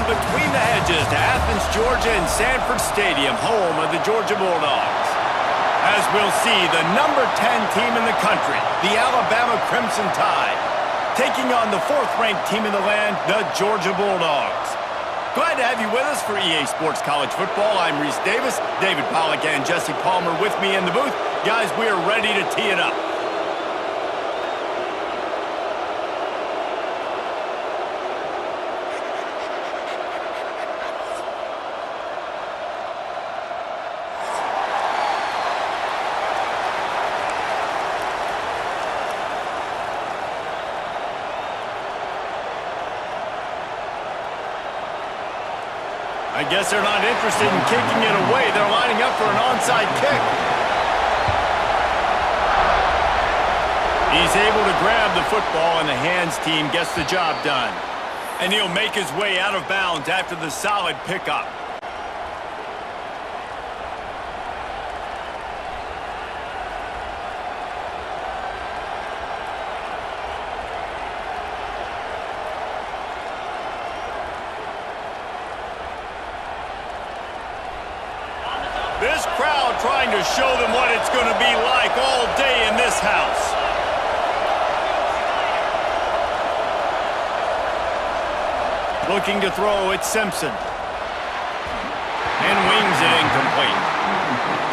between the hedges to Athens, Georgia and Sanford Stadium, home of the Georgia Bulldogs. As we'll see, the number 10 team in the country, the Alabama Crimson Tide, taking on the 4th-ranked team in the land, the Georgia Bulldogs. Glad to have you with us for EA Sports College Football. I'm Reese Davis, David Pollack and Jesse Palmer with me in the booth. Guys, we are ready to tee it up. I guess they're not interested in kicking it away. They're lining up for an onside kick. He's able to grab the football, and the hands team gets the job done. And he'll make his way out of bounds after the solid pickup. This crowd trying to show them what it's going to be like all day in this house. Looking to throw, it's Simpson. And wings it incomplete.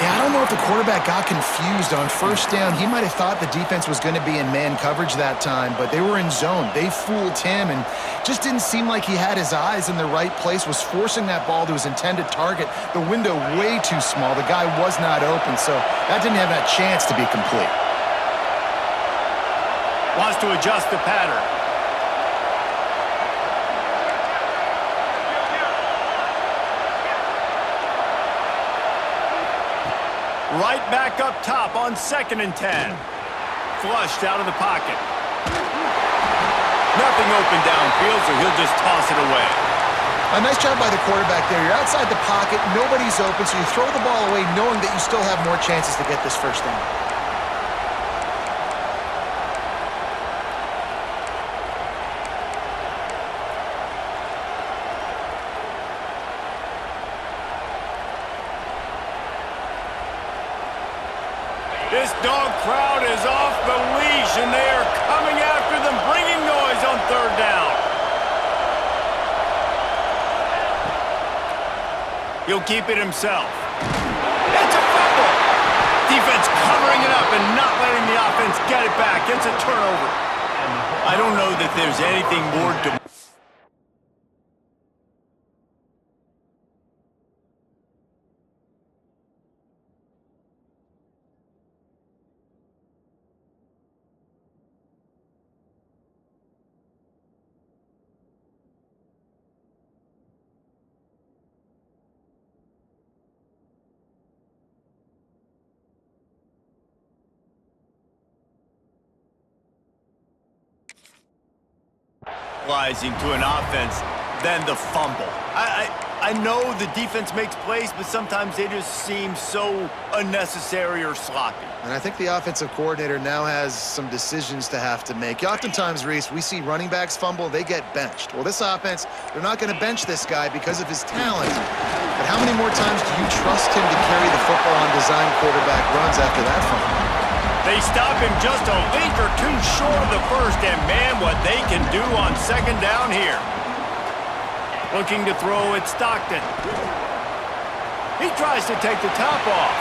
Yeah, I don't know if the quarterback got confused on first down. He might have thought the defense was going to be in man coverage that time, but they were in zone. They fooled him and just didn't seem like he had his eyes in the right place, was forcing that ball to his intended target. The window way too small. The guy was not open, so that didn't have that chance to be complete. Wants to adjust the pattern. Right back up top on 2nd and 10. Flushed out of the pocket. Nothing open downfield, so he'll just toss it away. A nice job by the quarterback there. You're outside the pocket, nobody's open, so you throw the ball away knowing that you still have more chances to get this first down. This dog crowd is off the leash, and they are coming after them, bringing noise on 3rd down. He'll keep it himself. It's a fumble. Defense covering it up and not letting the offense get it back. It's a turnover. I don't know that there's anything more to... to an offense, then the fumble. I know the defense makes plays, but sometimes they just seem so unnecessary or sloppy. And I think the offensive coordinator now has some decisions to have to make. Oftentimes, Reese, we see running backs fumble, they get benched. Well, this offense, they're not going to bench this guy because of his talent. But how many more times do you trust him to carry the football on design quarterback runs after that fumble? They stop him just a link or two short of the first, and man, what they can do on 2nd down here. Looking to throw at Stockton. He tries to take the top off.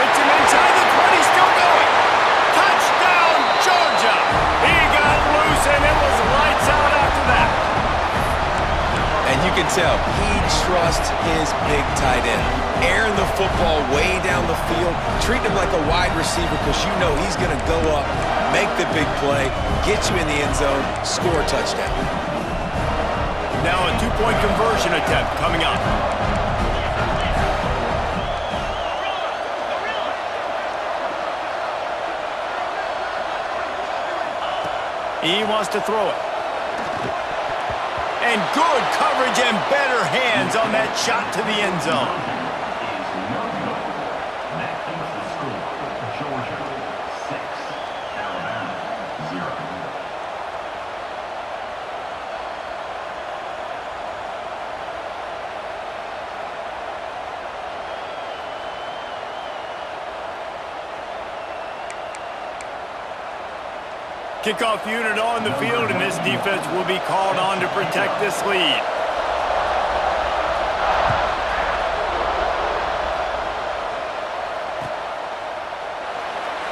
Hits him inside the 20, still going. Touchdown, Georgia! He got loose, and it was lights out after that. And you can tell he trusts his big tight end. Airing the football way down the field, treat him like a wide receiver because you know he's going to go up, make the big play, get you in the end zone, score a touchdown. Now a 2-point conversion attempt coming up. He wants to throw it. And good coverage and better hands on that shot to the end zone. Kickoff unit on the field, and this defense will be called on to protect this lead.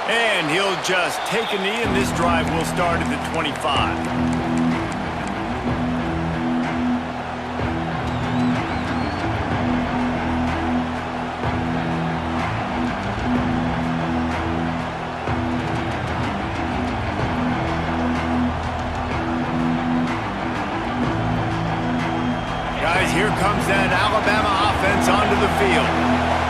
And he'll just take a knee, and this drive will start at the 25. Guys, here comes that Alabama offense onto the field.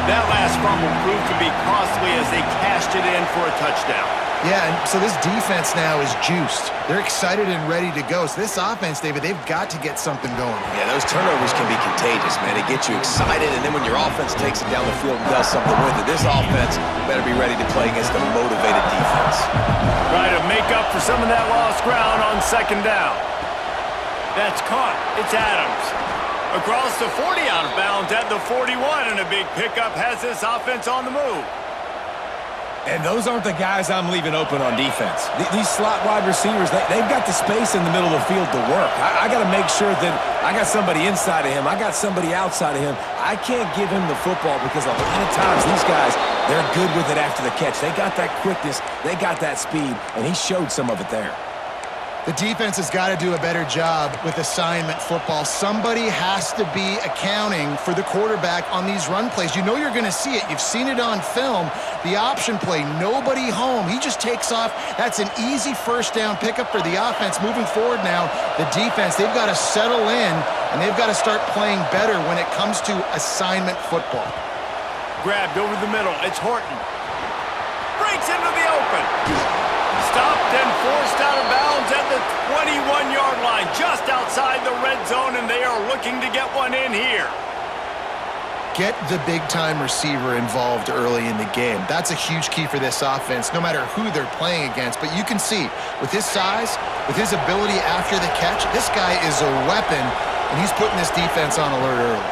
That last fumble proved to be costly as they cashed it in for a touchdown. Yeah, and so this defense now is juiced. They're excited and ready to go. So this offense, David, they've got to get something going. Yeah, those turnovers can be contagious, man. They get you excited, and then when your offense takes it down the field and does something with it, this offense better be ready to play against a motivated defense. Try to make up for some of that lost ground on second down. That's caught. It's Adams. Across the 40, out of bounds at the 41, and a big pickup has this offense on the move. And those aren't the guys I'm leaving open on defense. These slot wide receivers, they've got the space in the middle of the field to work. I got to make sure that I got somebody inside of him. I got somebody outside of him. I can't give him the football because a lot of times these guys, they're good with it after the catch. They got that quickness. They got that speed, and he showed some of it there. The defense has got to do a better job with assignment football. Somebody has to be accounting for the quarterback on these run plays. You know you're going to see it. You've seen it on film. The option play, nobody home. He just takes off. That's an easy first down pickup for the offense. Moving forward now, the defense, they've got to settle in, and they've got to start playing better when it comes to assignment football. Grabbed over the middle. It's Horton. Breaks into the open. Stopped and forced out of bounds at the 21-yard line, just outside the red zone, and they are looking to get one in here. Get the big-time receiver involved early in the game. That's a huge key for this offense, no matter who they're playing against. But you can see, with his size, with his ability after the catch, this guy is a weapon, and he's putting this defense on alert early.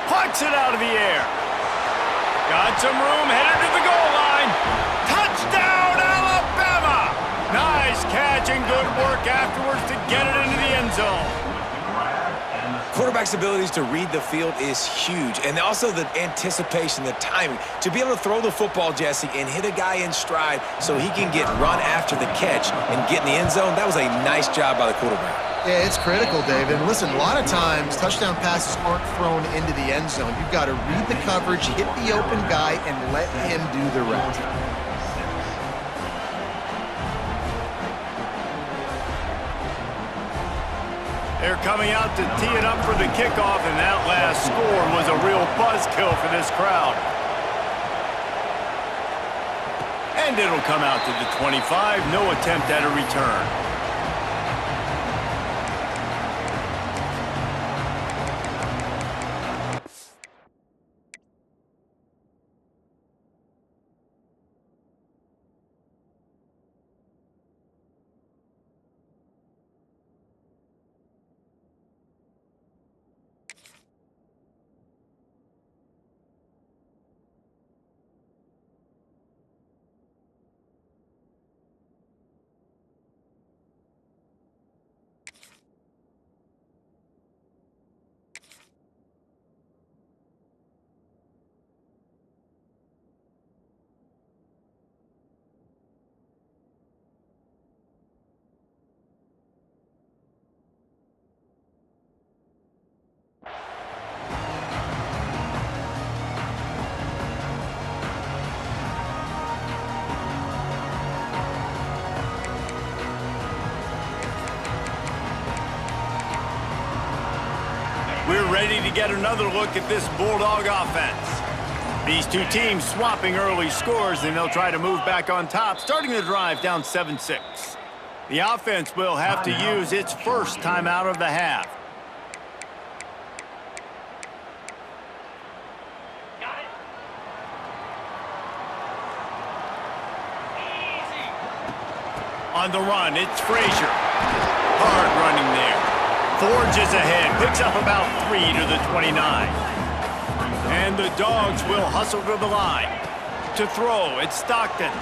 Punts it out of the air. Got some room, headed to the goal line. Touchdown, Alabama! Nice catch and good work afterwards to get it into the end zone. Quarterback's abilities to read the field is huge, and also the anticipation, the timing. To be able to throw the football, Jesse, and hit a guy in stride so he can get run after the catch and get in the end zone, that was a nice job by the quarterback. Yeah, it's critical, David. Listen, a lot of times, touchdown passes aren't thrown into the end zone. You've got to read the coverage, hit the open guy, and let him do the rest. They're coming out to tee it up for the kickoff, and that last score was a real buzzkill for this crowd. And it'll come out to the 25, no attempt at a return. We're ready to get another look at this Bulldog offense. These two teams swapping early scores, and they'll try to move back on top, starting the drive down 7-6. The offense will have to use its first timeout of the half. On the run, it's Frazier. Hard running there. Forges ahead, picks up about 3 to the 29. And the Dogs will hustle to the line. To throw, it's Stockton.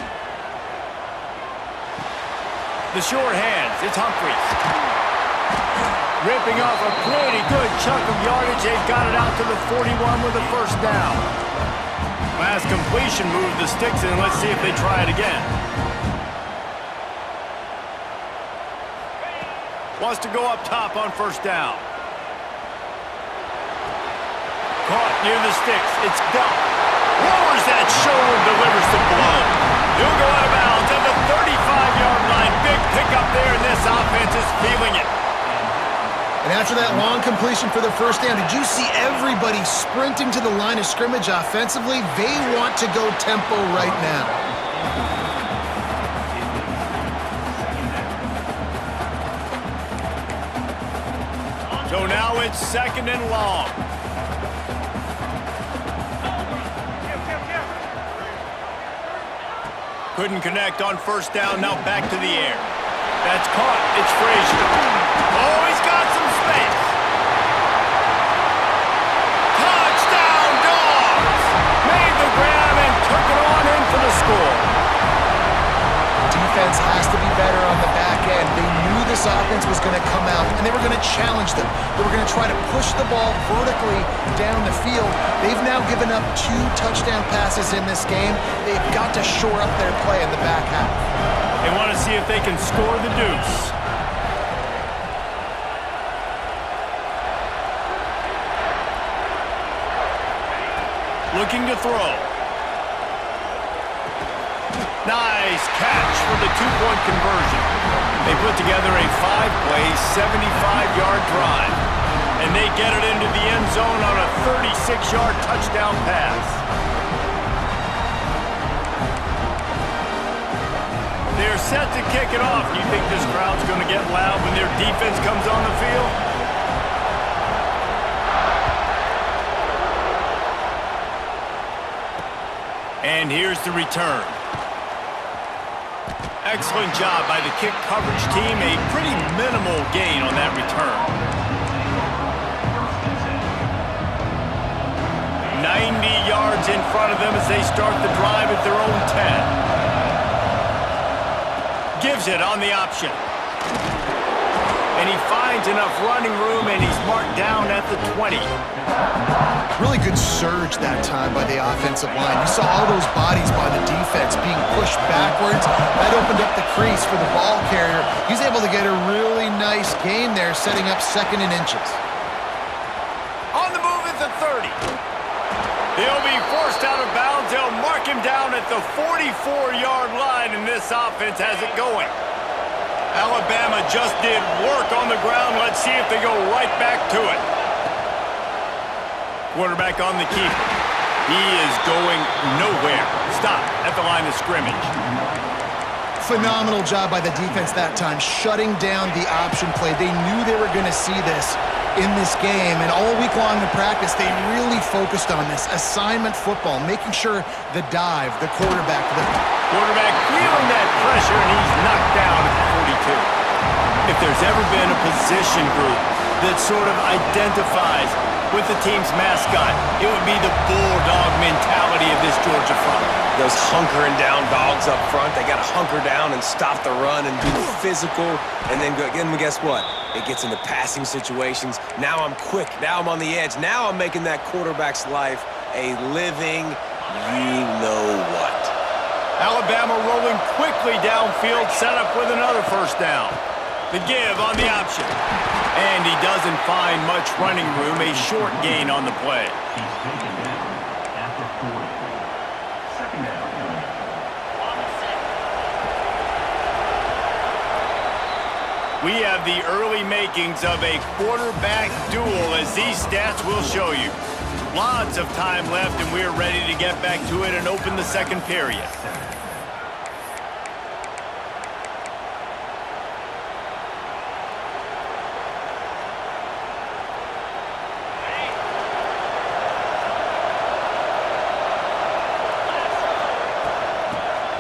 The sure hands, it's Humphries. Ripping off a pretty good chunk of yardage. They've got it out to the 41 with a first down. Last completion moved the sticks in. Let's see if they try it again. Wants to go up top on first down. Caught near the sticks. It's Duck. Lowers that shoulder, delivers the blow. He'll go out of bounds at the 35-yard line. Big pickup there, and this offense is feeling it. And after that long completion for the first down, did you see everybody sprinting to the line of scrimmage offensively? They want to go tempo right now. So now it's second and long. Couldn't connect on first down, now back to the air. That's caught, it's Frazier. Oh, he's got some space. Touchdown, Dogs! Made the grab and took it on in for the score. Defense has to be better on the back end. They knew this offense was going to come out, and they were going to challenge them. They were going to try to push the ball vertically down the field. They've now given up 2 touchdown passes in this game. They've got to shore up their play in the back half. They want to see if they can score the deuce. Looking to throw. Nice catch for the 2-point conversion. They put together a 5-play, 75-yard drive. And they get it into the end zone on a 36-yard touchdown pass. They're set to kick it off. Do you think this crowd's going to get loud when their defense comes on the field? And here's the return. Excellent job by the kick coverage team. A pretty minimal gain on that return. 90 yards in front of them as they start the drive at their own 10. Gives it on the option. And he finds enough running room, and he's marked down at the 20. Really good surge that time by the offensive line. You saw all those bodies by the defense being pushed backwards. That opened up the crease for the ball carrier. He's able to get a really nice gain there, setting up second and inches. On the move at the 30. He'll be forced out of bounds. They'll mark him down at the 44-yard line, and this offense has it going. Alabama just did work on the ground. Let's see if they go right back to it. Quarterback on the keeper. He is going nowhere. Stop at the line of scrimmage. Phenomenal job by the defense that time, shutting down the option play. They knew they were going to see this in this game, and all week long in practice, they really focused on this assignment football, making sure the dive, the quarterback feeling that pressure, and he's knocked down at the 42. If there's ever been a position group that sort of identifies with the team's mascot, it would be the bulldog mentality of this Georgia front. Those hunkering down dogs up front, they got to hunker down and stop the run and be physical, and then guess what? It gets into passing situations. Now I'm quick. Now I'm on the edge. Now I'm making that quarterback's life a living you-know-what. Alabama rolling quickly downfield, set up with another first down. The give on the option. And he doesn't find much running room, a short gain on the play. We have the early makings of a quarterback duel, as these stats will show you. Lots of time left, and we're ready to get back to it and open the second period.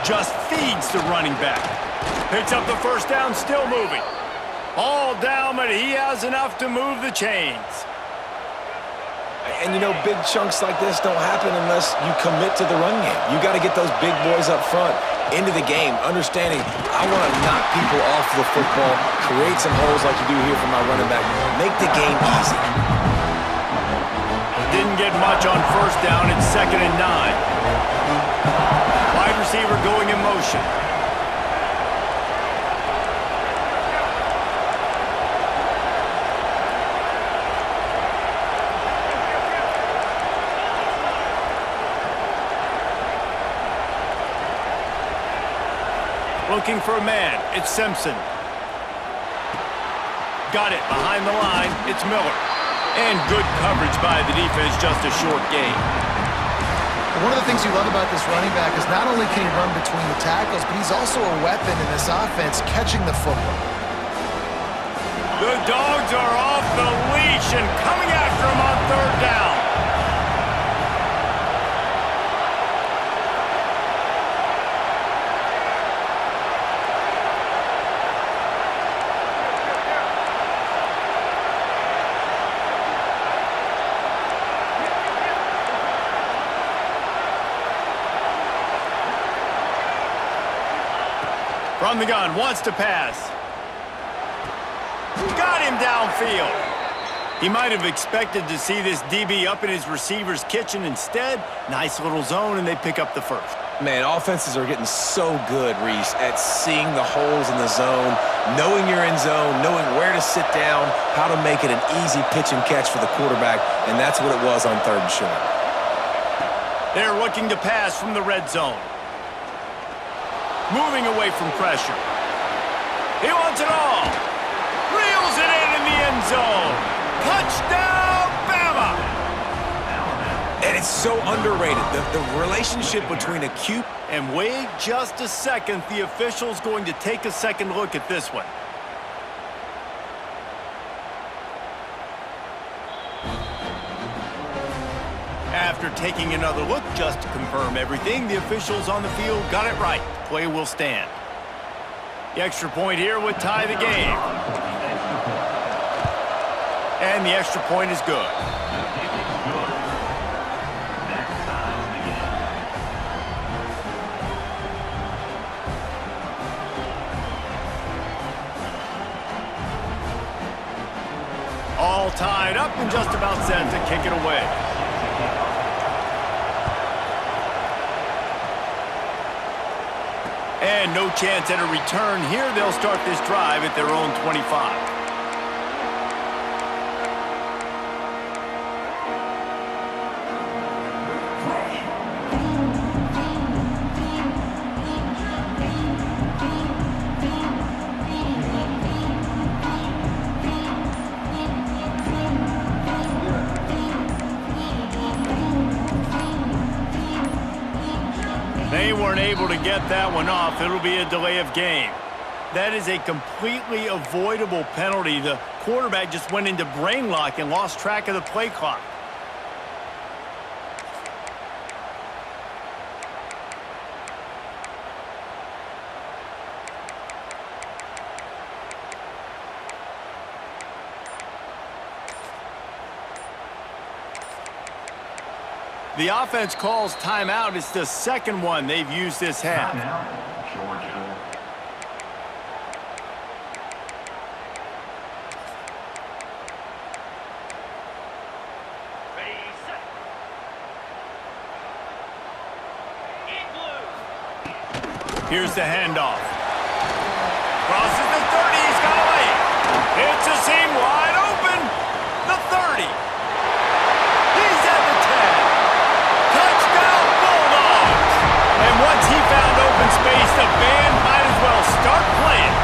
Just feeds the running back. Picks up the first down, still moving. All down, but he has enough to move the chains. And, you know, big chunks like this don't happen unless you commit to the run game. You got to get those big boys up front. into the game, understanding I want to knock people off the football, create some holes like you do here for my running back, make the game easy. Didn't get much on first down. It's 2nd and 9. Wide receiver going in motion. Looking for a man. It's Simpson. Got it behind the line. It's Miller. And good coverage by the defense, just a short gain. One of the things you love about this running back is not only can he run between the tackles, but he's also a weapon in this offense, catching the football. The Dogs are off the leash and coming after him on 3rd down. From the gun, wants to pass. Got him downfield. He might have expected to see this DB up in his receiver's kitchen. Instead, nice little zone, and they pick up the first. Man, offenses are getting so good, Reese, at seeing the holes in the zone, knowing you're in zone, knowing where to sit down, how to make it an easy pitch and catch for the quarterback, and that's what it was on 3rd and short. They're looking to pass from the red zone. Moving away from pressure. He wants it all. Reels it in the end zone. Touchdown, Bama! And it's so underrated. The relationship between a QB and wait just a second. The official's going to take a second look at this one. After taking another look just to confirm everything, the officials on the field got it right. Play will stand. The extra point here would tie the game. And the extra point is good. All tied up and just about set to kick it away. And no chance at a return here. They'll start this drive at their own 25. They weren't able to get that one off. It'll be a delay of game. That is a completely avoidable penalty. The quarterback just went into brain lock and lost track of the play clock. The offense calls timeout. It's the second one they've used this half. Here's the handoff. Crosses the 30. He's got away. It's a seam wide open. The 30. He's at the 10. Touchdown, Bulldogs! And once he found open space, the band might as well start playing.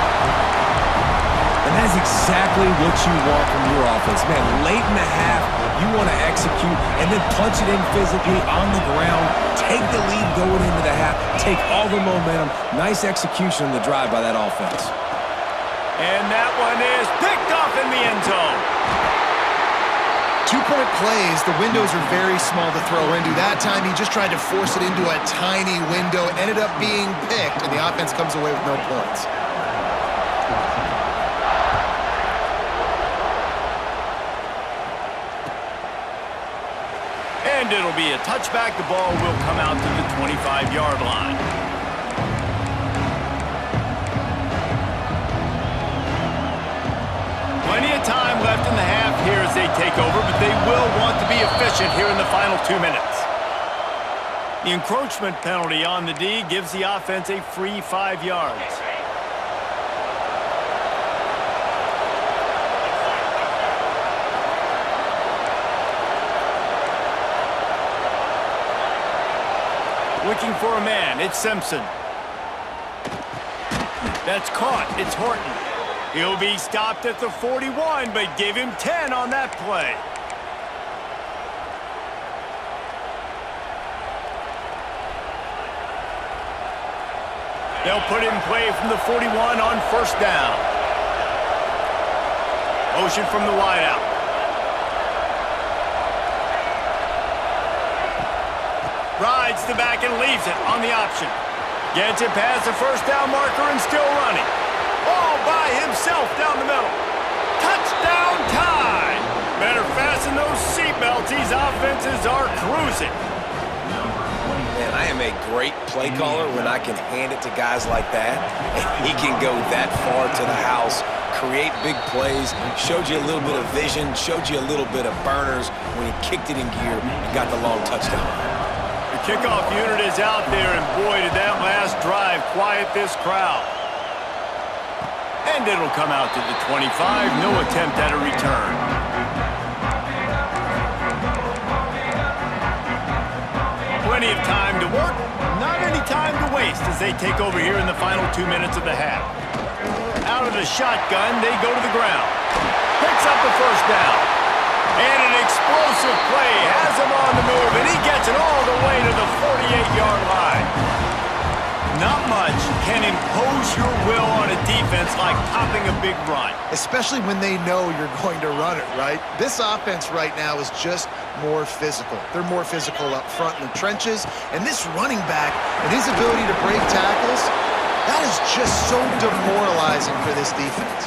And that's exactly what you want from your offense. Man, late in the half, you want to execute and then punch it in physically on the ground, take the lead going into the half, take all the momentum. Nice execution on the drive by that offense. And that one is picked off in the end zone. 2-point plays, the windows are very small to throw into. That time, he just tried to force it into a tiny window, ended up being picked, and the offense comes away with no points. And it'll be a touchback. The ball will come out to the 25-yard line. take over, but they will want to be efficient here in the final 2 minutes. The encroachment penalty on the D gives the offense a free 5 yards. Looking for a man, it's Simpson. That's caught, it's Horton. He'll be stopped at the 41, but give him 10 on that play. They'll put in play from the 41 on first down. Motion from the wideout. Rides the back and leaves it on the option. Gets it past the first down marker and still running. All by himself down the middle. Touchdown time! Better fasten those seatbelts. These offenses are cruising. Man, I am a great play caller when I can hand it to guys like that. And he can go that far to the house, create big plays, showed you a little bit of vision, showed you a little bit of burners when he kicked it in gear and got the long touchdown. The kickoff unit is out there, and boy, did that last drive quiet this crowd. And it'll come out to the 25, no attempt at a return. Plenty of time to work, not any time to waste as they take over here in the final 2 minutes of the half. Out of the shotgun, they go to the ground. Picks up the first down. And an explosive play has him on the move, and he gets it all the way to the 48-yard line. Not much can impose your will on a defense like popping a big run. Especially when they know you're going to run it, right? This offense right now is just more physical. They're more physical up front in the trenches, and this running back and his ability to break tackles, that is just so demoralizing for this defense.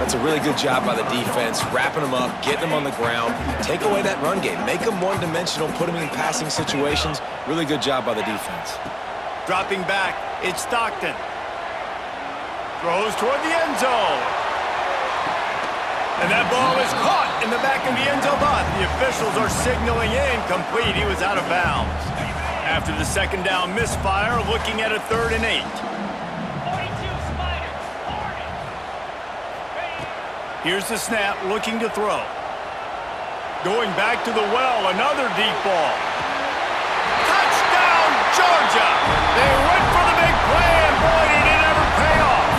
That's a really good job by the defense, wrapping them up, getting them on the ground, take away that run game, make them one-dimensional, put them in passing situations. Really good job by the defense. Dropping back, it's Stockton. Throws toward the end zone. And that ball is caught in the back of the end zone, but the officials are signaling incomplete. He was out of bounds. After the second down misfire, looking at a 3rd and 8. Here's the snap, looking to throw. Going back to the well, another deep ball. Touchdown, Georgia! They went for the big play, and boy, did it ever pay off.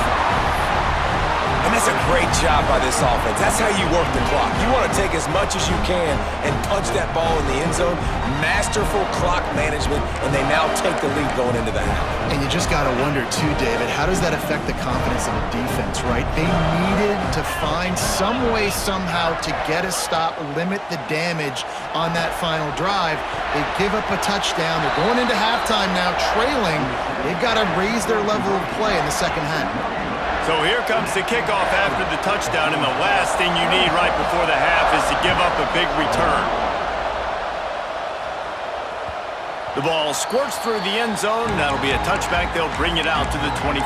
And that's a great job by this offense. That's how you work the clock. You want to take as much as you can and punch that ball in the end zone. Masterful clock management, and they now take the lead going into the half. And you just got to wonder, too, David, how does that affect the confidence of the defense, right? They needed to find some way somehow to get a stop, limit the damage on that final drive. They give up a touchdown. They're going into halftime now, trailing. They've got to raise their level of play in the second half. So here comes the kickoff after the touchdown, and the last thing you need right before the half is to give up a big return. The ball squirts through the end zone. That'll be a touchback. They'll bring it out to the 25.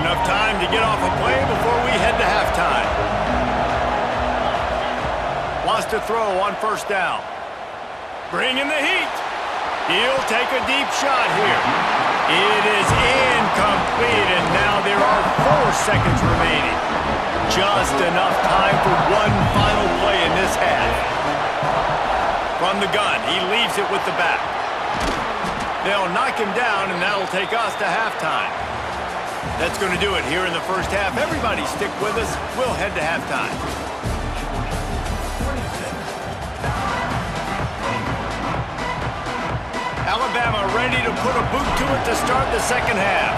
Enough time to get off a play before we head to halftime. Wants to throw on first down. Bring in the heat. He'll take a deep shot here. It is incomplete, and now there are 4 seconds remaining. Just enough time for one final play in this half. From the gun, he leaves it with the back. They'll knock him down, and that'll take us to halftime. That's going to do it here in the first half. Everybody stick with us. We'll head to halftime. Alabama ready to put a boot to it to start the second half.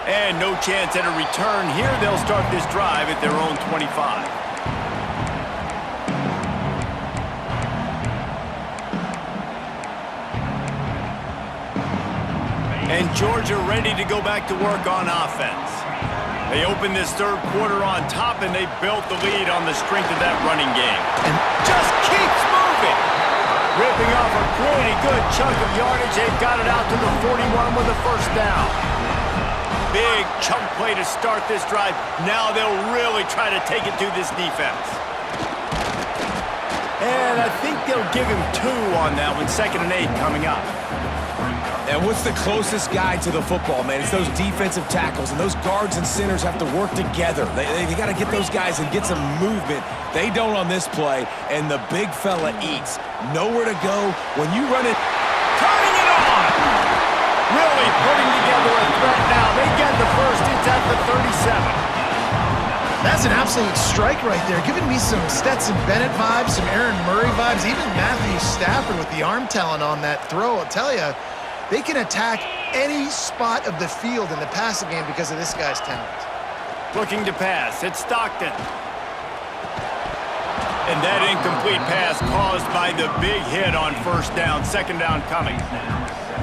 And no chance at a return here. They'll start this drive at their own 25. And Georgia ready to go back to work on offense. They opened this third quarter on top, and they built the lead on the strength of that running game. And just keeps moving. Ripping off a pretty good chunk of yardage. They've got it out to the 41 with a first down. Big chunk play to start this drive. Now they'll really try to take it to this defense. And I think they'll give him 2 on that one. 2nd and 8 coming up. And what's the closest guy to the football, man? It's those defensive tackles, and those guards and centers have to work together. They got to get those guys and get some movement. They don't on this play, and the big fella eats. Nowhere to go. When you run it... Turning it on! Really putting together a threat now. They get the first. It's at the 37. that's an absolute strike right there. Giving me some Stetson Bennett vibes, some Aaron Murray vibes, even Matthew Stafford with the arm talent on that throw. I'll tell you, they can attack any spot of the field in the passing game because of this guy's talent. Looking to pass. It's Stockton. And that incomplete pass caused by the big hit on first down. 2nd down coming.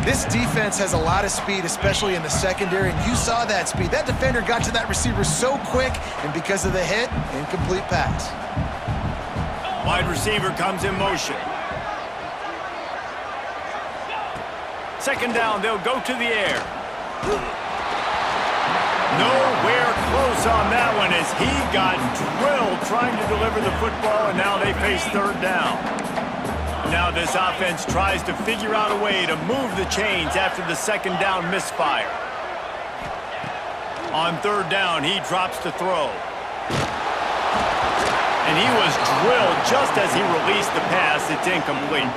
This defense has a lot of speed, especially in the secondary, and you saw that speed. That defender got to that receiver so quick, and because of the hit, incomplete pass. Wide receiver comes in motion. 2nd down, they'll go to the air. Nowhere close on that one as he got drilled trying to deliver the football, and now they face 3rd down. Now this offense tries to figure out a way to move the chains after the 2nd down misfire. On 3rd down, he drops to throw. And he was drilled just as he released the pass. It's incomplete.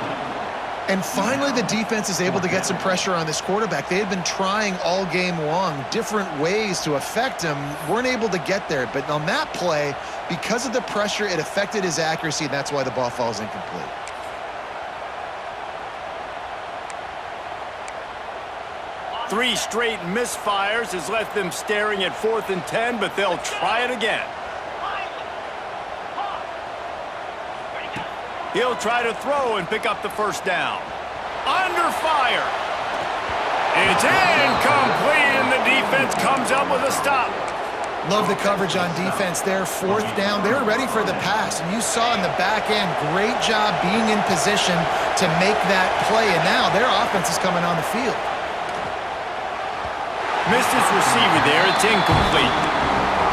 And finally, the defense is able to get some pressure on this quarterback. They had been trying all game long different ways to affect him. Weren't able to get there. But on that play, because of the pressure, it affected his accuracy, and that's why the ball falls incomplete. Three straight misfires has left them staring at 4th and 10, but they'll try it again. He'll try to throw and pick up the first down. Under fire. It's incomplete, and the defense comes up with a stop. Love the coverage on defense there. 4th down. They were ready for the pass, and you saw in the back end, great job being in position to make that play, and now their offense is coming on the field. Missed his receiver there. It's incomplete.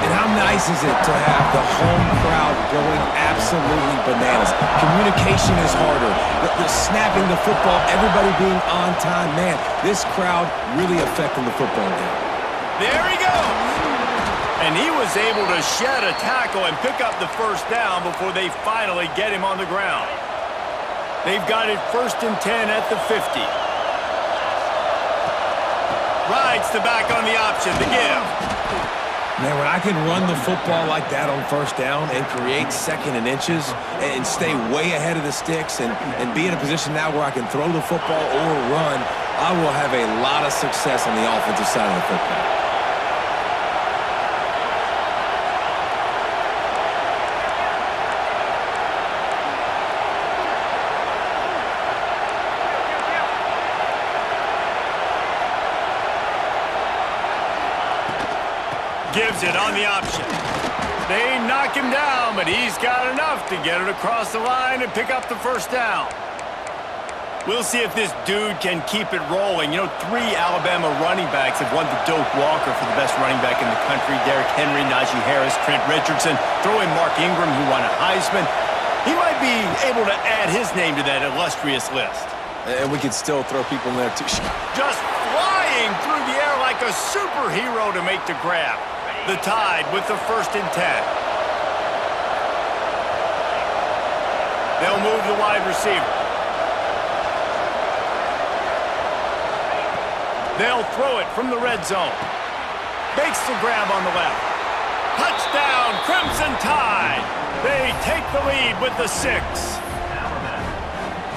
And how nice is it to have the home crowd going absolutely bananas? Communication is harder. The snapping the football, everybody being on time. Man, this crowd really affecting the football game. There he goes. And he was able to shed a tackle and pick up the first down before they finally get him on the ground. They've got it 1st and 10 at the 50. Rides the back on the option, the give. Man, when I can run the football like that on 1st down and create 2nd and inches and stay way ahead of the sticks and be in a position now where I can throw the football or run, I will have a lot of success on the offensive side of the football. Gives it on the option. They knock him down, but he's got enough to get it across the line and pick up the first down. We'll see if this dude can keep it rolling. You know, 3 Alabama running backs have won the Doak Walker for the best running back in the country. Derrick Henry, Najee Harris, Trent Richardson. Throw in Mark Ingram, who won a Heisman. He might be able to add his name to that illustrious list. And we could still throw people in there, too. Just flying through the air like a superhero to make the grab. The Tide with the 1st and 10. They'll move the wide receiver. They'll throw it from the red zone. Makes the grab on the left. Touchdown, Crimson Tide. They take the lead with the 6.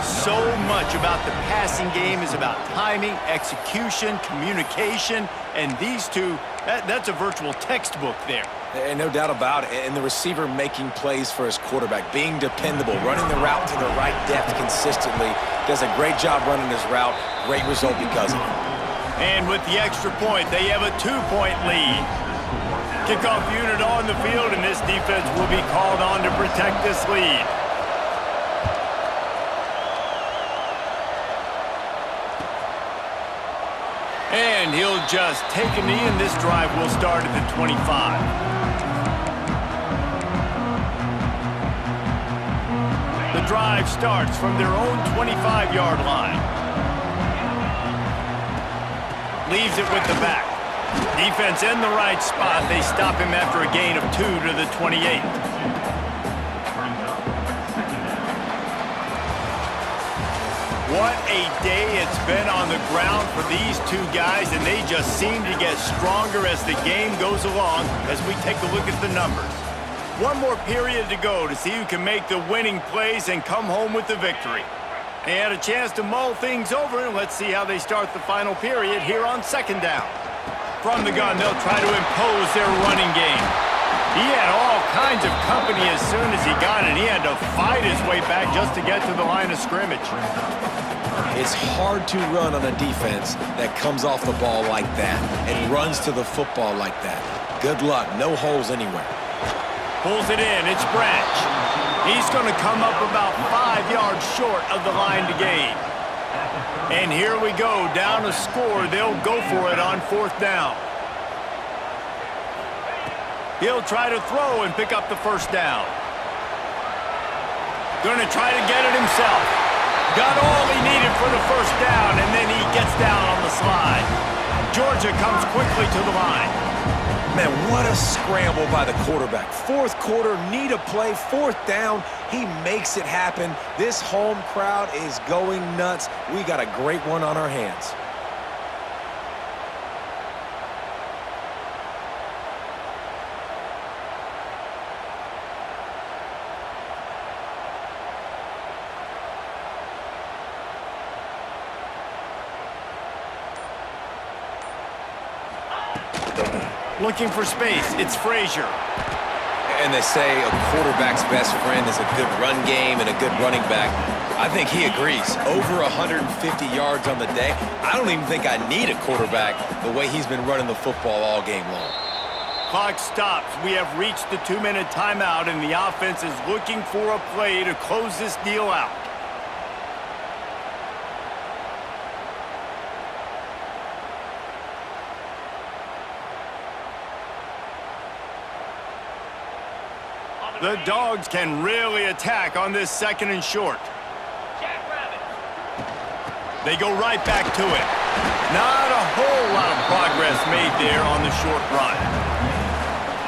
So much about the passing game is about timing, execution, communication, and these two, that's a virtual textbook there. And no doubt about it. And the receiver making plays for his quarterback, being dependable, running the route to the right depth consistently. Does a great job running his route. Great result because of it. And with the extra point, they have a 2-point lead. Kickoff unit on the field, and this defense will be called on to protect this lead. And he'll just take a knee, and this drive will start at the 25. The drive starts from their own 25-yard line. Leaves it with the back. Defense in the right spot. They stop him after a gain of 2 to the 28. What a day it's been on the ground for these two guys, and they just seem to get stronger as the game goes along as we take a look at the numbers. One more period to go to see who can make the winning plays and come home with the victory. They had a chance to mull things over, and let's see how they start the final period here on second down. From the gun, they'll try to impose their running game. He had all kinds of company as soon as he got it. He had to fight his way back just to get to the line of scrimmage. It's hard to run on a defense that comes off the ball like that and runs to the football like that. Good luck. No holes anywhere. Pulls it in. It's Branch. He's going to come up about 5 yards short of the line to gain. And here we go. Down a score. They'll go for it on fourth down. He'll try to throw and pick up the first down. Going to try to get it himself. Got all he needed for the first down, and then he gets down on the slide. Georgia comes quickly to the line. Man, what a scramble by the quarterback. Fourth quarter, need a play, fourth down. He makes it happen. This home crowd is going nuts. We got a great one on our hands. Looking for space. It's Frazier. And they say a quarterback's best friend is a good run game and a good running back. I think he agrees. Over 150 yards on the day. I don't even think I need a quarterback the way he's been running the football all game long. Clock stops. We have reached the 2-minute timeout, and the offense is looking for a play to close this deal out. The Dogs can really attack on this second and short. They go right back to it. Not a whole lot of progress made there on the short run.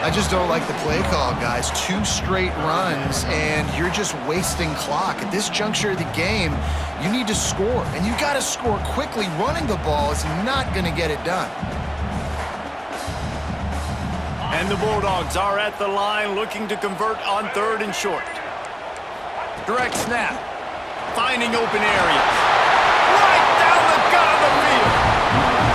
I just don't like the play call, guys. 2 straight runs, and you're just wasting clock. At this juncture of the game, you need to score, and you got to score quickly. Running the ball is not going to get it done. And the Bulldogs are at the line looking to convert on third and short. Direct snap. Finding open areas. Right down the gut of the field.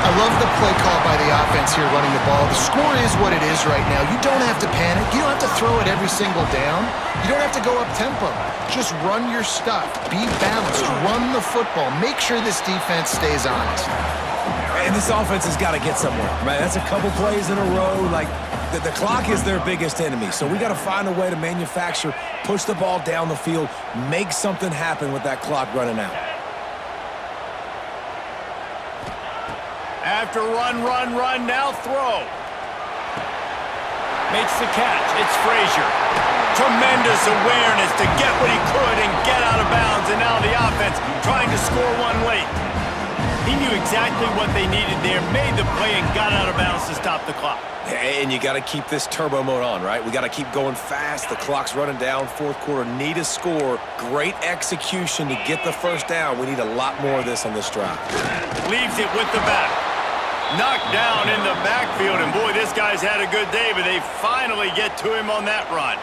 I love the play call by the offense here running the ball. The score is what it is right now. You don't have to panic. You don't have to throw it every single down. You don't have to go up tempo. Just run your stuff. Be balanced. Run the football. Make sure this defense stays honest. And this offense has got to get somewhere, right? That's a couple plays in a row. Like, the clock is their biggest enemy, so we got to find a way to manufacture, push the ball down the field, make something happen with that clock running out. After run, now throw. Makes the catch. It's Frazier. Tremendous awareness to get what he could and get out of bounds, and now the offense trying to score one late. He knew exactly what they needed there, made the play, and got out of bounds to stop the clock. And you got to keep this turbo mode on, right? We got to keep going fast. The clock's running down. Fourth quarter, need a score. Great execution to get the first down. We need a lot more of this on this drive. Leaves it with the back. Knocked down in the backfield, and boy, this guy's had a good day, but they finally get to him on that run.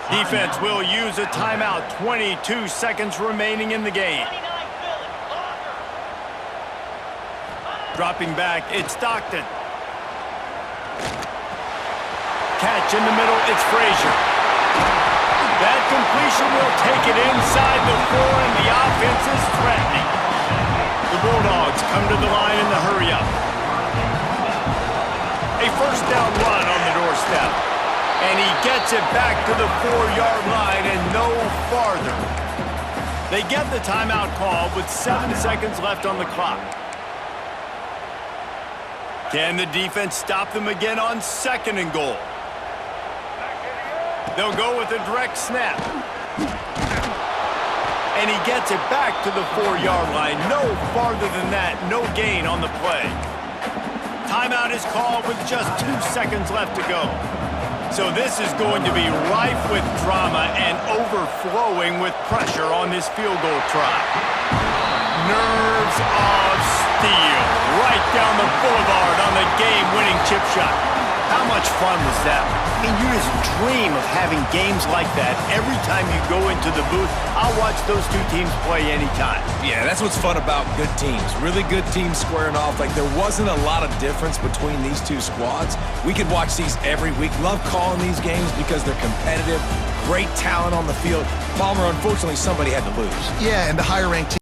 Defense will use a timeout. 22 seconds remaining in the game. Dropping back, it's Stockton. Catch in the middle, it's Frazier. That completion will take it inside the 4, and the offense is threatening. The Bulldogs come to the line in the hurry-up. A first down run on the And he gets it back to the 4-yard line and no farther. They get the timeout call with 7 seconds left on the clock. Can the defense stop them again on 2nd and goal? They'll go with a direct snap. And he gets it back to the 4-yard line. No farther than that. No gain on the play. Timeout is called with just 2 seconds left to go. So this is going to be rife with drama and overflowing with pressure on this field goal try. Nerves of steel. Right down the boulevard on the game-winning chip shot. How much fun was that? I mean, you just dream of having games like that every time you go into the booth. I'll watch those two teams play anytime. Yeah, that's what's fun about good teams. Really good teams squaring off. Like, there wasn't a lot of difference between these two squads. We could watch these every week. Love calling these games because they're competitive. Great talent on the field. Palmer, unfortunately, somebody had to lose. Yeah, and the higher-ranked